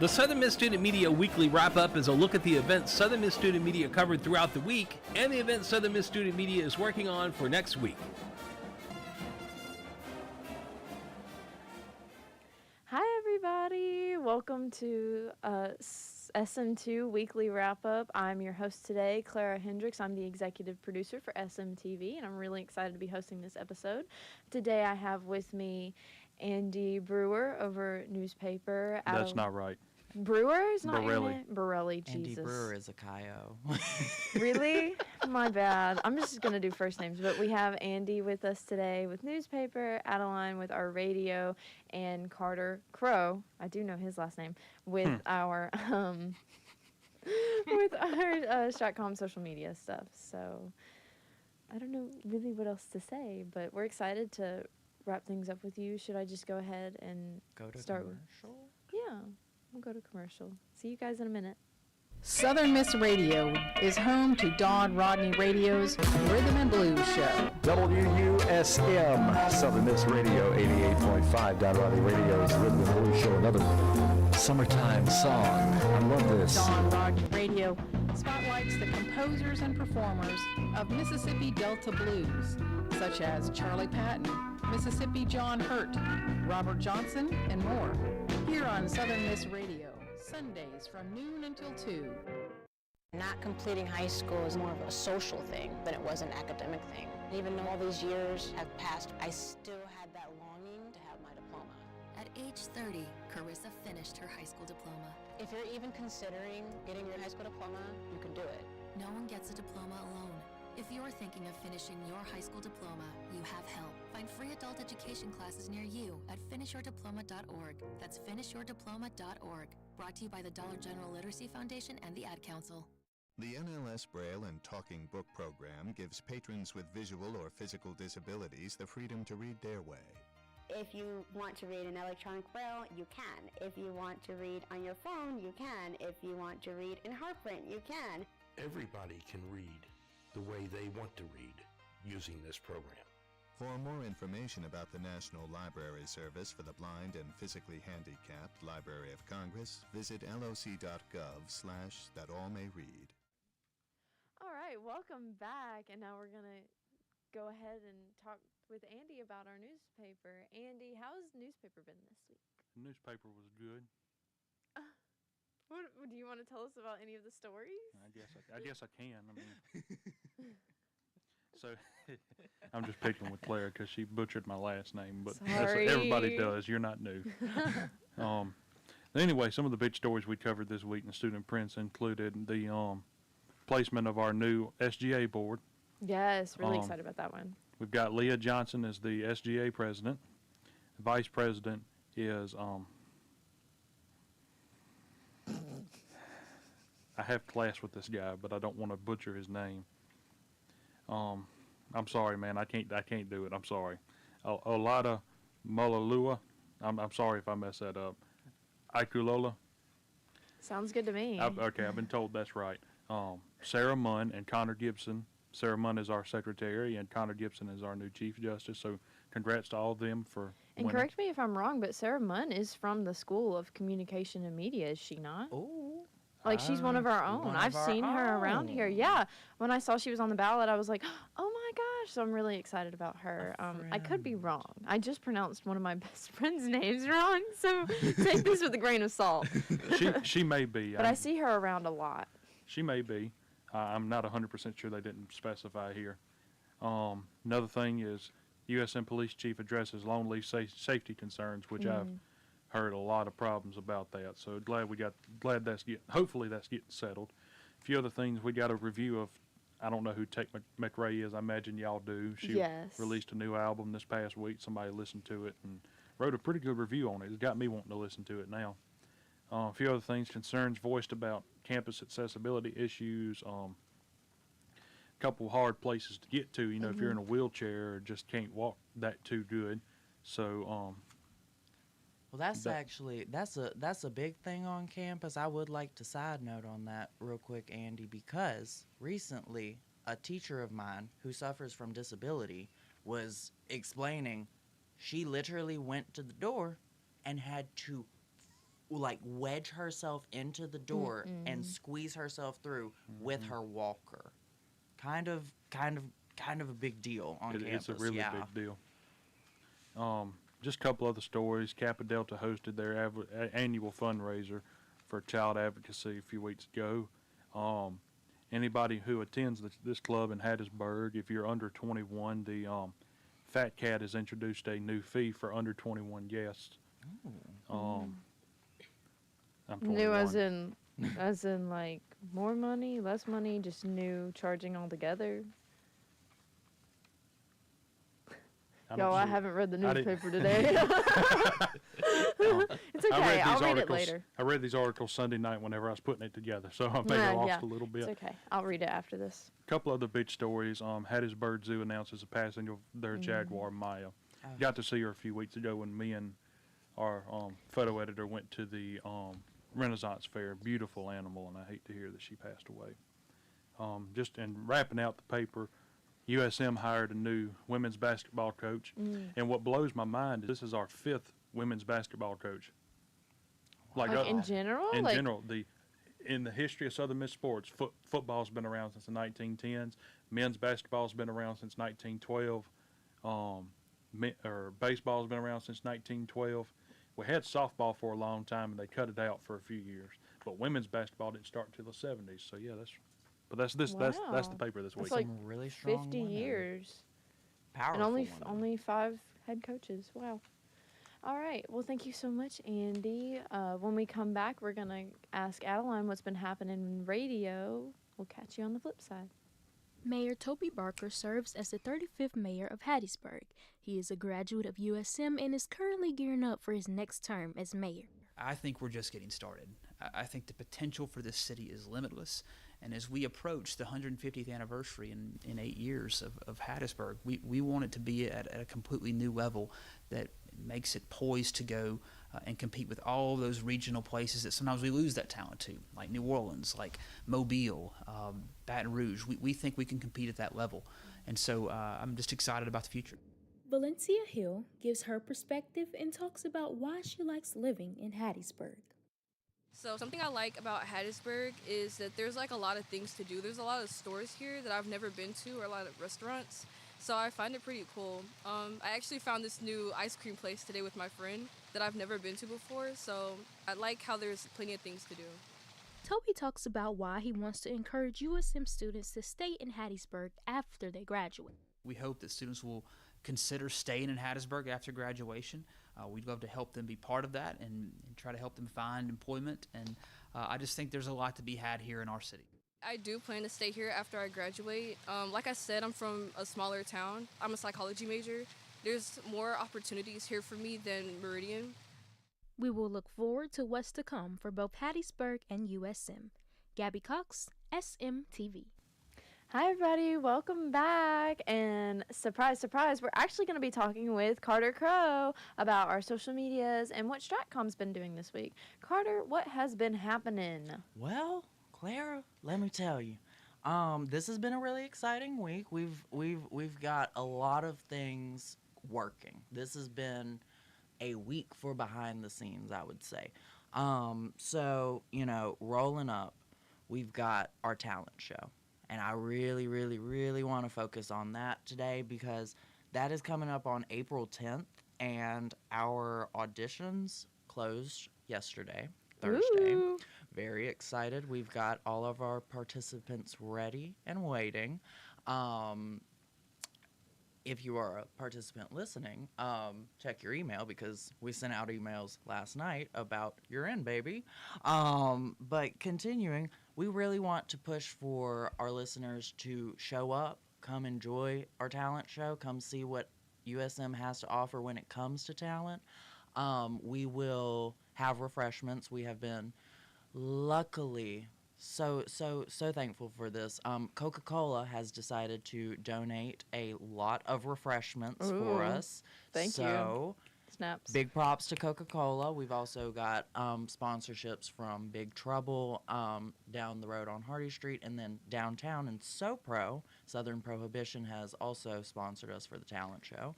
The Southern Miss Student Media Weekly Wrap Up is a look at the events Southern Miss Student Media covered throughout the week and the events Southern Miss Student Media is working on for next week. Hi everybody, welcome to SM2 Weekly Wrap Up. I'm your host today, Clara Hendricks. I'm the executive producer for SMTV, and I'm really excited to be hosting this episode. Today I have with me Andy Brewer over newspaper. That's not right. Brewer is not Borelli. in it? Borelli, Jesus. Andy Brewer is a Kyo. Really? My bad. I'm just going to do first names. But we have Andy with us today with newspaper, Adeline with our radio, and Carter Crow, I do know his last name, with our Shotcom social media stuff. So I don't know really what else to say, but we're excited to wrap things up with you. Should I just go ahead and start commercial? Yeah. We'll go to commercial. See you guys in a minute. Southern Miss Radio is home to Don Rodney Radio's Rhythm and Blues Show. WUSM, Southern Miss Radio, 88.5, Don Rodney Radio's Rhythm and Blues Show. Another summertime song. I love this. Don Rodney Radio spotlights the composers and performers of Mississippi Delta blues, such as Charlie Patton, Mississippi John Hurt, Robert Johnson, and more. Here on Southern Miss Radio, Sundays from noon until 2. Not completing high school is more of a social thing than it was an academic thing. Even though all these years have passed, I still had that longing to have my diploma. At age 30, Carissa finished her high school diploma. If you're even considering getting your high school diploma, you can do it. No one gets a diploma alone. If you're thinking of finishing your high school diploma, you have help. Find free adult education classes near you at finishyourdiploma.org. That's finishyourdiploma.org. Brought to you by the Dollar General Literacy Foundation and the Ad Council. The NLS Braille and Talking Book program gives patrons with visual or physical disabilities the freedom to read their way. If you want to read in electronic braille, you can. If you want to read on your phone, you can. If you want to read in hard print, you can. Everybody can read the way they want to read using this program. For more information about the National Library Service for the Blind and Physically Handicapped Library of Congress, visit loc.gov/thatallmayread. All right, welcome back. And now we're going to go ahead and talk with Andy about our newspaper. Andy, how's newspaper been this week? The newspaper was good. What do you want to tell us about any of the stories? I guess I can. I mean, so I'm just picking with Claire because she butchered my last name, but everybody does. You're not new. Anyway, some of the big stories we covered this week in Student Prints included the placement of our new SGA board. Yes, really excited about that one. We've got Leah Johnson as the SGA president. The vice president is I have class with this guy, but I don't want to butcher his name. I'm sorry, man. I can't do it. I'm sorry. Olada Molalua. I'm sorry if I mess that up. Ikulola. Sounds good to me. Okay, I've been told that's right. Sarah Munn and Connor Gibson. Sarah Munn is our secretary, and Connor Gibson is our new chief justice. So congrats to all of them for And winning. correct me if I'm wrong, but Sarah Munn is from the School of Communication and Media, is she not? Oh. Like, she's one of our own. I've seen her around here. Yeah. When I saw she was on the ballot, I was like, oh, my gosh. So I'm really excited about her. I could be wrong. I just pronounced one of my best friend's names wrong, so take this with a grain of salt. She may be. But I see her around a lot. She may be. I'm not 100% sure they didn't specify here. Another thing is USM Police Chief addresses lone leaf safety concerns, which I've heard a lot of problems about that. So hopefully that's getting settled. A few other things, we got a review of, I don't know who Tate McRae is. I imagine y'all do. She released a new album this past week. Somebody listened to it and wrote a pretty good review on it. It's got me wanting to listen to it now. A few other things, concerns voiced about campus accessibility issues, a couple hard places to get to, if you're in a wheelchair or just can't walk that too good. So, well, that's a big thing on campus. I would like to side note on that real quick, Andy, because recently a teacher of mine who suffers from disability was explaining she literally went to the door and had to like wedge herself into the door and squeeze herself through with her walker. Kind of a big deal on campus. It's a really big deal. Just a couple other stories. Kappa Delta hosted their annual fundraiser for child advocacy a few weeks ago. Anybody who attends this club in Hattiesburg, if you're under 21, the Fat Cat has introduced a new fee for under 21 guests. I'm 21. New as in like more money, less money, just new charging altogether. I haven't read the newspaper today. It's okay. I'll read it later. I read these articles Sunday night whenever I was putting it together, so I may have lost a little bit. It's okay. I'll read it after this. A couple other big stories. Hattiesburg Zoo announces a passing of their jaguar, Maya. Got to see her a few weeks ago when me and our photo editor went to the Renaissance Fair. Beautiful animal, and I hate to hear that she passed away. Just in wrapping out the paper, USM hired a new women's basketball coach, and what blows my mind is this is our 5th women's basketball coach. Like in general? In general, in the history of Southern Miss sports, football's been around since the 1910s. Men's basketball's been around since 1912. Baseball's been around since 1912. We had softball for a long time, and they cut it out for a few years. But women's basketball didn't start until the 70s. So yeah, that's the paper this week. That's like some really strong 50 women. years. Powerful And women. only 5 head coaches. Wow. All right. Well, thank you so much, Andy. When we come back, we're going to ask Adeline what's been happening in radio. We'll catch you on the flip side. Mayor Toby Barker serves as the 35th mayor of Hattiesburg. He is a graduate of USM and is currently gearing up for his next term as mayor. I think we're just getting started. I think the potential for this city is limitless. And as we approach the 150th anniversary in 8 years of Hattiesburg, we want it to be at a completely new level that makes it poised to go and compete with all those regional places that sometimes we lose that talent to, like New Orleans, like Mobile, Baton Rouge. We think we can compete at that level. And so I'm just excited about the future. Valencia Hill gives her perspective and talks about why she likes living in Hattiesburg. So something I like about Hattiesburg is that there's like a lot of things to do. There's a lot of stores here that I've never been to, or a lot of restaurants. So I find it pretty cool. I actually found this new ice cream place today with my friend that I've never been to before. So I like how there's plenty of things to do. Toby talks about why he wants to encourage USM students to stay in Hattiesburg after they graduate. We hope that students will consider staying in Hattiesburg after graduation. We'd love to help them be part of that and try to help them find employment. And I just think there's a lot to be had here in our city. I do plan to stay here after I graduate. Like I said, I'm from a smaller town. I'm a psychology major. There's more opportunities here for me than Meridian. We will look forward to what's to come for both Hattiesburg and USM. Gabby Cox, SM2 Hi, everybody. Welcome back. And surprise, surprise, we're actually going to be talking with Carter Crow about our social medias and what Stratcom's been doing this week. Carter, what has been happening? Well, Clara, let me tell you. This has been a really exciting week. We've got a lot of things working. This has been a week for behind the scenes, I would say. So, rolling up, we've got our talent show. And I really, really, really want to focus on that today because that is coming up on April 10th, and our auditions closed yesterday, Thursday. Ooh. Very excited. We've got all of our participants ready and waiting. If you are a participant listening, check your email because we sent out emails last night about you're in, baby. But continuing, we really want to push for our listeners to show up, come enjoy our talent show, come see what USM has to offer when it comes to talent. We will have refreshments. We have been luckily so thankful for this. Coca-Cola has decided to donate a lot of refreshments for us. Thank you. Snaps. Big props to Coca-Cola. We've also got sponsorships from Big Trouble down the road on Hardy Street, and then downtown in SoPro, Southern Prohibition has also sponsored us for the talent show.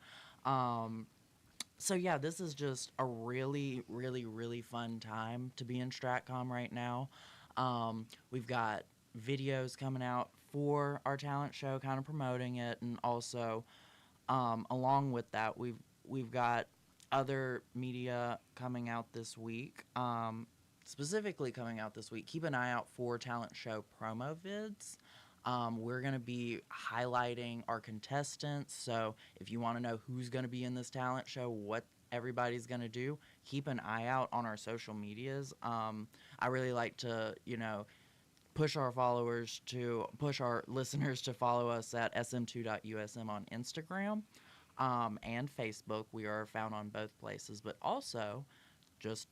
So yeah, this is just a really, really, really fun time to be in Stratcom right now. We've got videos coming out for our talent show, kind of promoting it, and also along with that, we've got other media coming out this week. Specifically coming out this week, keep an eye out for talent show promo vids. We're going to be highlighting our contestants. So if you want to know who's going to be in this talent show, what everybody's going to do, keep an eye out on our social medias. I really like to, push our listeners to follow us at sm2.usm on Instagram and Facebook. We are found on both places, but also just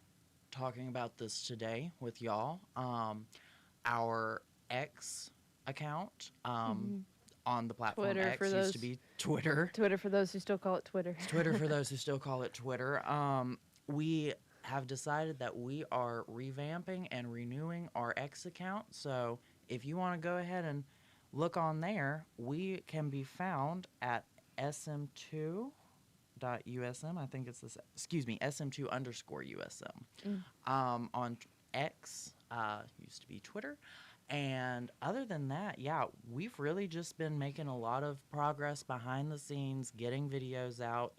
talking about this today with y'all. Our X account on the platform Twitter X for used those, to be Twitter. Twitter for those who still call it Twitter. Twitter for those who still call it Twitter. We have decided that we are revamping and renewing our X account. So if you want to go ahead and look on there, we can be found at SM2.usm. I think it's this, SM2 underscore USM. On X, used to be Twitter. And other than that, yeah, we've really just been making a lot of progress behind the scenes, getting videos out.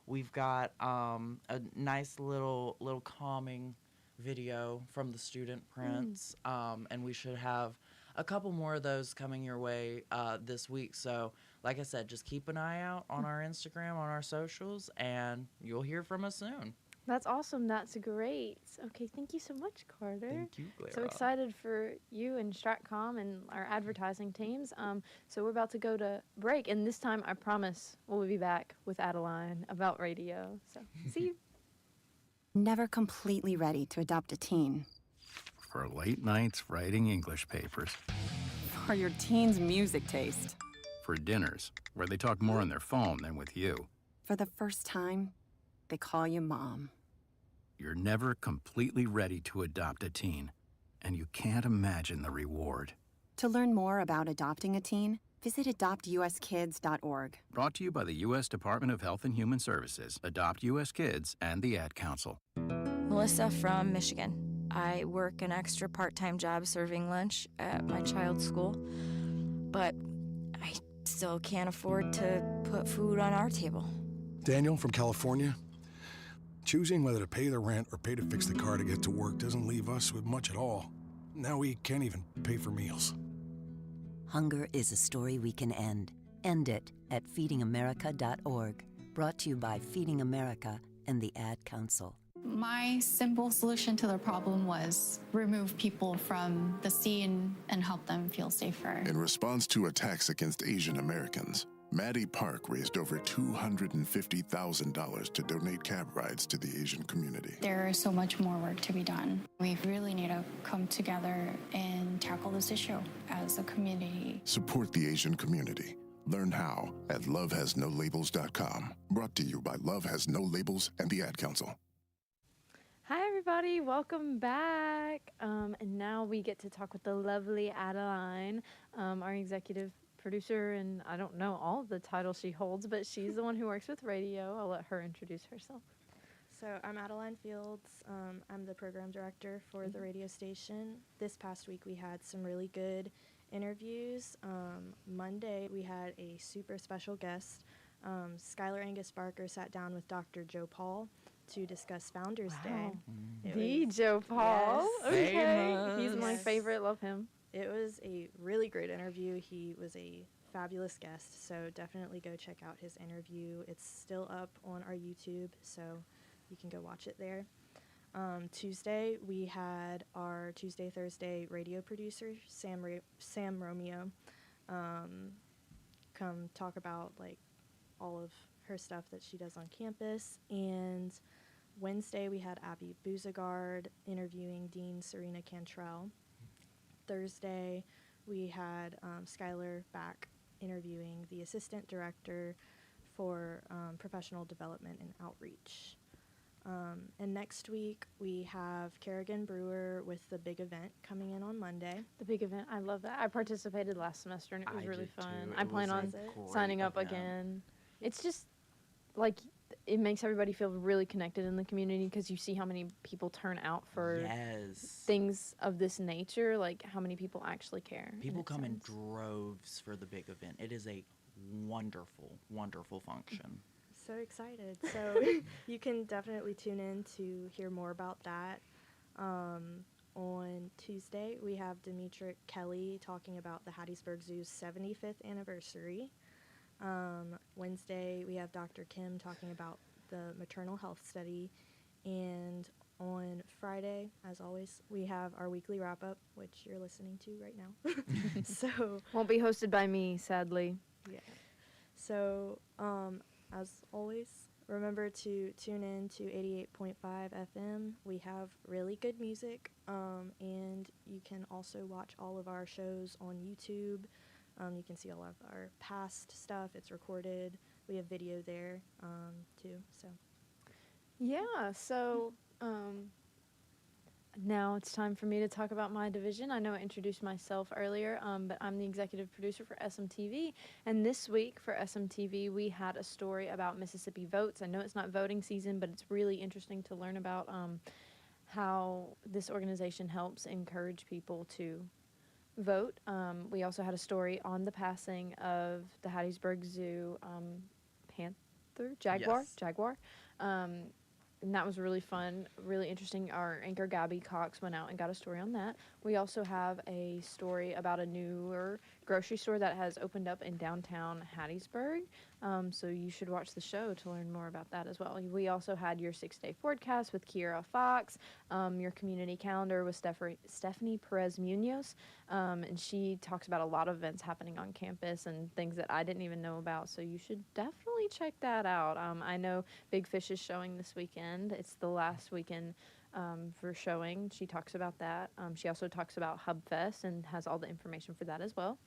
We've got a nice little calming video from the student prints, and we should have a couple more of those coming your way this week. So, like I said, just keep an eye out on our Instagram, on our socials, and you'll hear from us soon. That's awesome. That's great. Okay, thank you so much, Carter. Thank you, Clara. So excited for you and Stratcom and our advertising teams. So we're about to go to break, and this time I promise we'll be back with Adeline about radio. So see you. Never completely ready to adopt a teen. For late nights writing English papers. For your teen's music taste. For dinners where they talk more on their phone than with you. For the first time, they call you mom. You're never completely ready to adopt a teen, and you can't imagine the reward. To learn more about adopting a teen, visit adoptuskids.org. Brought to you by the U.S. Department of Health and Human Services, Adopt U.S. Kids, and the Ad Council. Melissa from Michigan. I work an extra part-time job serving lunch at my child's school, but I still can't afford to put food on our table. Daniel from California. Choosing whether to pay the rent or pay to fix the car to get to work doesn't leave us with much at all. Now we can't even pay for meals. Hunger is a story we can end. End it at feedingamerica.org. Brought to you by Feeding America and the Ad Council. My simple solution to the problem was remove people from the scene and help them feel safer. In response to attacks against Asian Americans, Maddie Park raised over $250,000 to donate cab rides to the Asian community. There is so much more work to be done. We really need to come together and tackle this issue as a community. Support the Asian community. Learn how at lovehasnolabels.com. Brought to you by Love Has No Labels and the Ad Council. Hi, everybody. Welcome back. And now we get to talk with the lovely Adeline, our executive producer, and I don't know all of the titles she holds, but she's the one who works with radio. I'll let her introduce herself. So I'm Adeline Fields. I'm the program director for the radio station. This past week we had some really good interviews. Monday we had a super special guest. Skylar Angus Barker sat down with Dr. Joe Paul to discuss Founders Day. The Joe Paul. Yes. Okay. Famous. He's my Yes. favorite. Love him. It was a really great interview. He was a fabulous guest, so definitely go check out his interview. It's still up on our YouTube, so you can go watch it there. Tuesday, we had our Tuesday, Thursday radio producer, Sam Romeo, come talk about all of her stuff that she does on campus. And Wednesday, we had Abby Bouzagard interviewing Dean Serena Cantrell. Thursday, we had Skylar back interviewing the assistant director for professional development and outreach. And next week, we have Kerrigan Brewer with the big event coming in on Monday. The big event. I love that. I participated last semester, and it was really did fun. too. I It plan was on a great signing up event. again. It's just it makes everybody feel really connected in the community because you see how many people turn out for things of this nature, like how many people actually care. People come in droves for the big event. It is a wonderful, wonderful function. So excited. So you can definitely tune in to hear more about that. On Tuesday, we have Demetric Kelly talking about the Hattiesburg Zoo's 75th anniversary. Wednesday, we have Dr. Kim talking about the maternal health study. And on Friday, as always, we have our weekly wrap-up, which you're listening to right now. So won't be hosted by me, sadly. Yeah. So, as always, remember to tune in to 88.5 FM. We have really good music, and you can also watch all of our shows on YouTube. You can see all of our past stuff. It's recorded. We have video there, too. So, yeah. So, now it's time for me to talk about my division. I know I introduced myself earlier, but I'm the executive producer for SM2. And this week for SM2, we had a story about Mississippi votes. I know it's not voting season, but it's really interesting to learn about how this organization helps encourage people to vote. We also had a story on the passing of the Hattiesburg Zoo Jaguar. And that was really fun, really interesting. Our anchor, Gabby Cox, went out and got a story on that. We also have a story about a newer grocery store that has opened up in downtown Hattiesburg. So you should watch the show to learn more about that as well. We also had your 6-day forecast with Kiera Fox, your community calendar with Stephanie Perez Munoz, and she talks about a lot of events happening on campus and things that I didn't even know about, so you should definitely check that out. I know Big Fish is showing this weekend. It's the last weekend for showing. She talks about that. She also talks about Hub Fest and has all the information for that as well.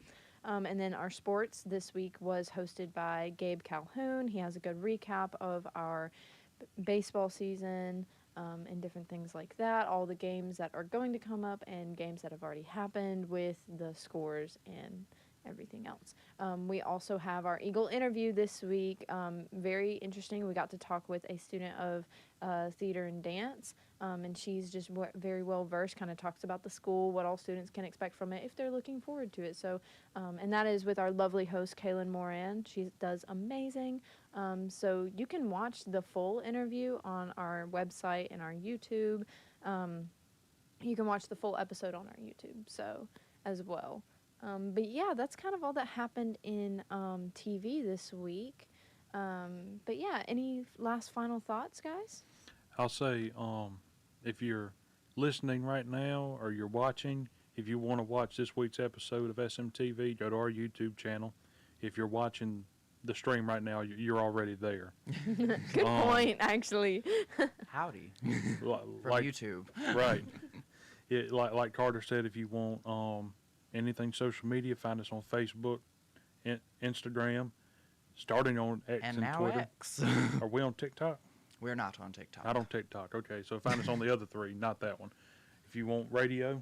And then our sports this week was hosted by Gabe Calhoun. He has a good recap of our baseball season and different things like that, all the games that are going to come up and games that have already happened with the scores and everything else. We also have our Eagle interview this week. Very interesting. We got to talk with a student of theater and dance, and she's just very well versed, kind of talks about the school, what all students can expect from it if they're looking forward to it. So, and that is with our lovely host, Kaylin Moran. She does amazing. So you can watch the full interview on our website and our YouTube. You can watch the full episode on our YouTube, so as well. But yeah, that's kind of all that happened in TV this week. But yeah, any last final thoughts, guys? I'll say, if you're listening right now or you're watching, if you want to watch this week's episode of SM2, go to our YouTube channel. If you're watching the stream right now, you're already there. Good point, actually. Howdy. From YouTube. Right. Like Carter said, if you want anything social media, find us on Facebook, Instagram, starting on X and now Twitter. X. Are we on TikTok? We're not on TikTok. Not on TikTok. Okay, so find us on the other three, not that one. If you want radio,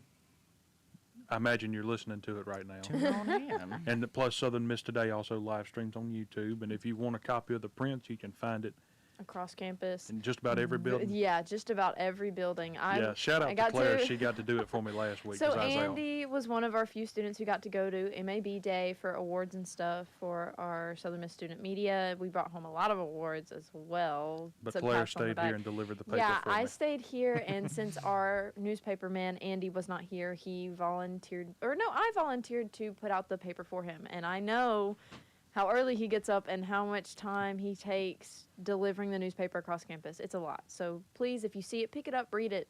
I imagine you're listening to it right now. Tune on in. And plus Southern Miss Today also live streams on YouTube. And if you want a copy of the prints, you can find it across campus. In just about every building? Yeah, just about every building. Shout out to Claire. She got to do it for me last week. So Andy was one of our few students who got to go to MAB Day for awards and stuff for our Southern Miss Student Media. We brought home a lot of awards as well. But Claire stayed here and delivered the paper for me. I stayed here, and since our newspaper man, Andy, was not here, he volunteered, I volunteered to put out the paper for him. And I know how early he gets up and how much time he takes delivering the newspaper across campus. It's a lot. So please, if you see it, pick it up, read it.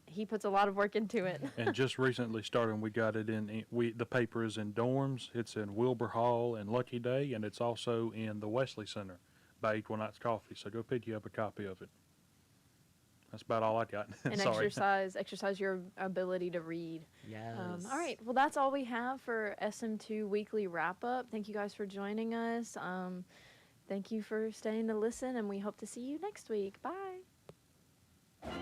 He puts a lot of work into it. And just recently started, we got it the paper is in dorms. It's in Wilbur Hall and Lucky Day, and it's also in the Wesley Center by Equinox Coffee. So go pick you up a copy of it. That's about all I got. And exercise your ability to read. Yes. All right. Well, that's all we have for SM2 Weekly Wrap Up. Thank you guys for joining us. Thank you for staying to listen, and we hope to see you next week. Bye.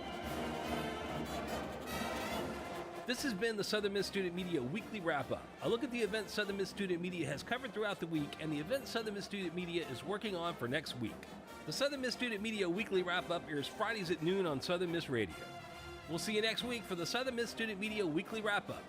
This has been the Southern Miss Student Media Weekly Wrap Up. A look at the events Southern Miss Student Media has covered throughout the week and the events Southern Miss Student Media is working on for next week. The Southern Miss Student Media Weekly Wrap Up airs Fridays at noon on Southern Miss Radio. We'll see you next week for the Southern Miss Student Media Weekly Wrap Up.